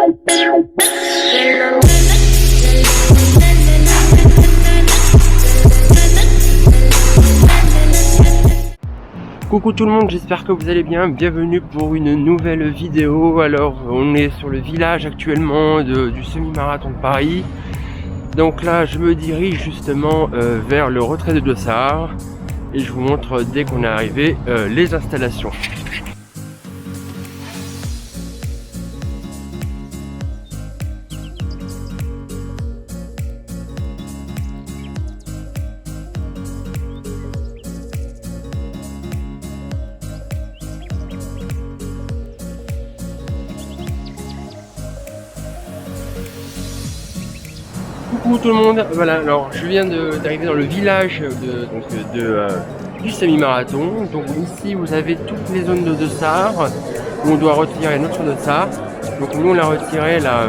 Coucou tout le monde, j'espère que vous allez bien, bienvenue pour une nouvelle vidéo. Alors on est sur le village actuellement du semi-marathon de Paris. Donc là je me dirige justement vers le retrait de Dossard et je vous montre dès qu'on est arrivé les installations. Coucou tout le monde, voilà, alors je viens d'arriver dans le village du semi-marathon. Donc ici vous avez toutes les zones de dossard où on doit retirer notre dossard. Donc nous on l'a retiré là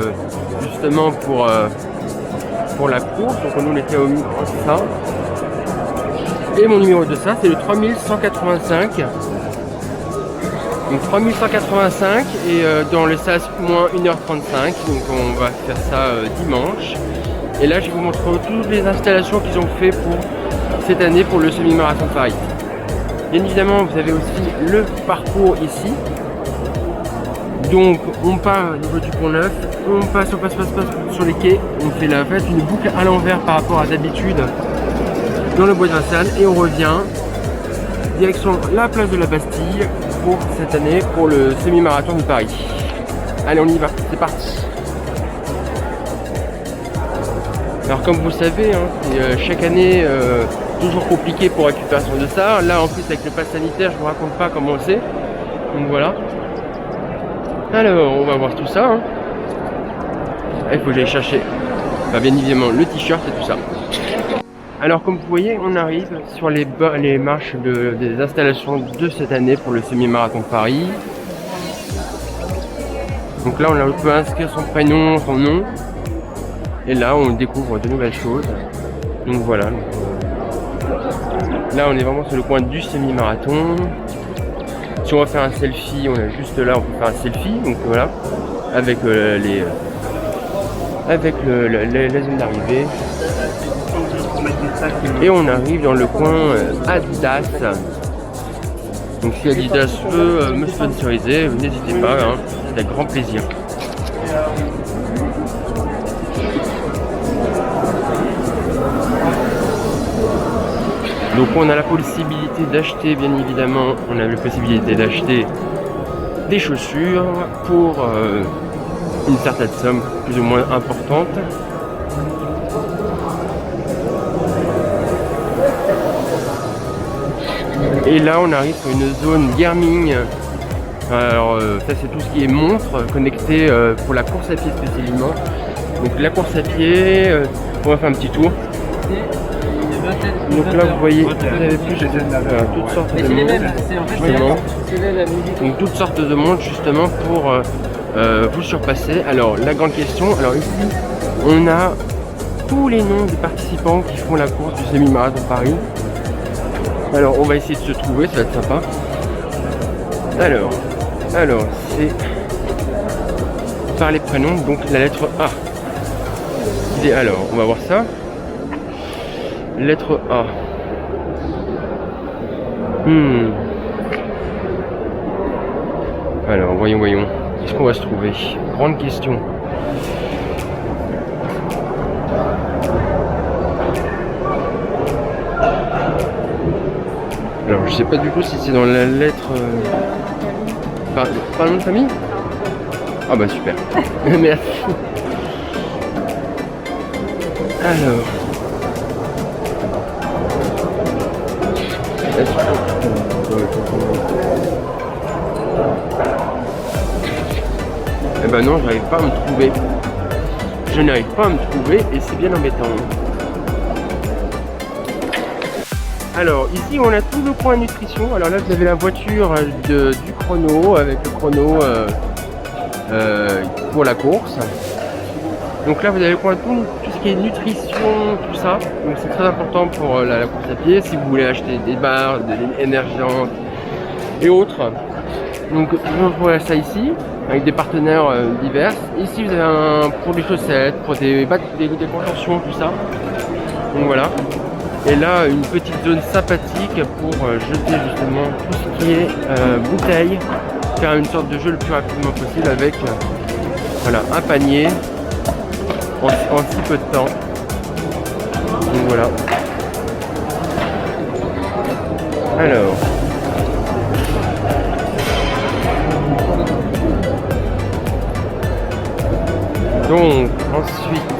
justement pour la course, donc nous on était au ça. Et mon numéro de dossard c'est le 3185. Donc 3185 et dans le SAS moins 1h35, donc on va faire ça dimanche. Et là je vous montre toutes les installations qu'ils ont fait pour cette année pour le semi-marathon de Paris. Bien évidemment vous avez aussi le parcours ici. Donc on part au niveau du pont neuf, on passe sur les quais, on fait la fête, une boucle à l'envers par rapport à d'habitude dans le bois de Vincennes et on revient direction la place de la Bastille pour cette année pour le semi-marathon de Paris. Allez on y va, c'est parti. Alors comme vous le savez, hein, c'est chaque année toujours compliqué pour récupérer son dossard. Là en plus avec le pass sanitaire, je vous raconte pas comment on sait. Donc voilà. Alors on va voir tout ça. Hein. Il faut que j'aille chercher bien évidemment le t-shirt et tout ça. Alors comme vous voyez, on arrive sur les marches des installations de cette année pour le semi-marathon de Paris. Donc là on peut inscrire son prénom, son nom. Et là on découvre de nouvelles choses. Donc voilà. Là on est vraiment sur le coin du semi-marathon. Si on va faire un selfie, on est juste là, on peut faire un selfie. Donc voilà. Avec la zone d'arrivée. Et on arrive dans le coin Adidas. Donc si Adidas veut me sponsoriser, n'hésitez pas, hein, c'est avec grand plaisir. Donc on a la possibilité d'acheter, bien évidemment, on a la possibilité d'acheter des chaussures pour une certaine somme plus ou moins importante. Et là on arrive sur une zone Garmin. Alors ça c'est tout ce qui est montre connecté pour la course à pied spécialement. Donc la course à pied, on va faire un petit tour. Donc là vous voyez, vous avez plus toutes sortes de montres, justement. Donc toutes sortes de montres justement pour vous surpasser. Alors la grande question, alors ici on a tous les noms des participants qui font la course du semi-marathon de Paris. Alors on va essayer de se trouver, ça va être sympa. Alors c'est par les prénoms, donc la lettre A. Et alors on va voir ça. Lettre A. Alors voyons. Qu'est-ce qu'on va se trouver? Grande question. Alors je sais pas du tout si c'est dans la lettre par le nom de famille. Ah bah super. Merci. Alors eh ben non, j'arrive pas à me trouver. Je n'arrive pas à me trouver et c'est bien embêtant. Alors ici on a tout le point nutrition. Alors là vous avez la voiture du chrono avec le chrono pour la course. Donc là vous avez le point tout ce qui est nutrition, tout ça. Donc c'est très important pour la course à pied si vous voulez acheter des barres, de l'énergisante et autres. Donc je vois ça ici. avec des partenaires divers. Ici vous avez un pour des chaussettes, pour des contentions, tout ça. Donc voilà. Et là une petite zone sympathique pour jeter justement tout ce qui est bouteilles, faire une sorte de jeu le plus rapidement possible avec voilà, un panier en si peu de temps. Donc voilà. Alors. Donc ensuite,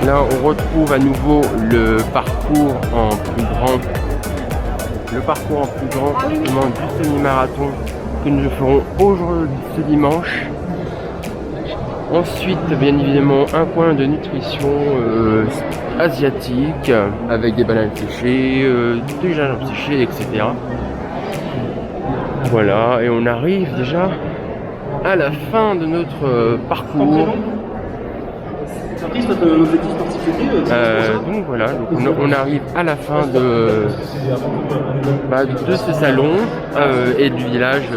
là on retrouve à nouveau le parcours en plus grand. Justement du semi-marathon que nous ferons aujourd'hui ce dimanche. Ensuite, bien évidemment, un coin de nutrition asiatique avec des bananes séchées, du gingembre séché, etc. Voilà, et on arrive déjà à la fin de notre parcours. Donc voilà, donc on arrive à la fin de ce salon et du village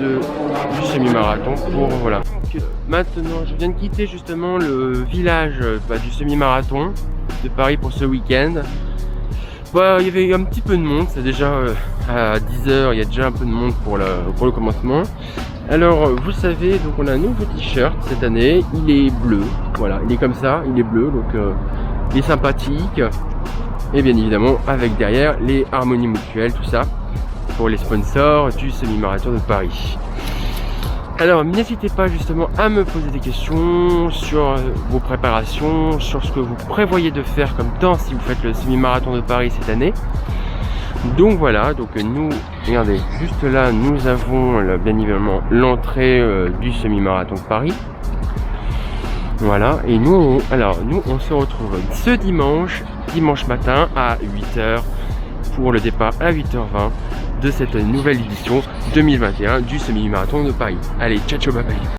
du semi-marathon pour voilà. Donc, maintenant je viens de quitter justement le village du semi-marathon de Paris pour ce week-end. Il y avait un petit peu de monde, c'est déjà à 10h, il y a déjà un peu de monde pour le commencement. Alors vous savez, donc on a un nouveau t-shirt cette année, il est bleu, voilà, il est comme ça, il est bleu, donc il est sympathique. Et bien évidemment avec derrière les harmonies mutuelles, tout ça, pour les sponsors du semi-marathon de Paris. Alors n'hésitez pas justement à me poser des questions sur vos préparations, sur ce que vous prévoyez de faire comme temps si vous faites le semi-marathon de Paris cette année. Donc voilà, donc nous, regardez, juste là, nous avons bien évidemment l'entrée du semi-marathon de Paris. Voilà, et nous, on se retrouve ce dimanche matin à 8h pour le départ à 8h20 de cette nouvelle édition 2021 du semi-marathon de Paris. Allez, ciao, ciao, bye bye.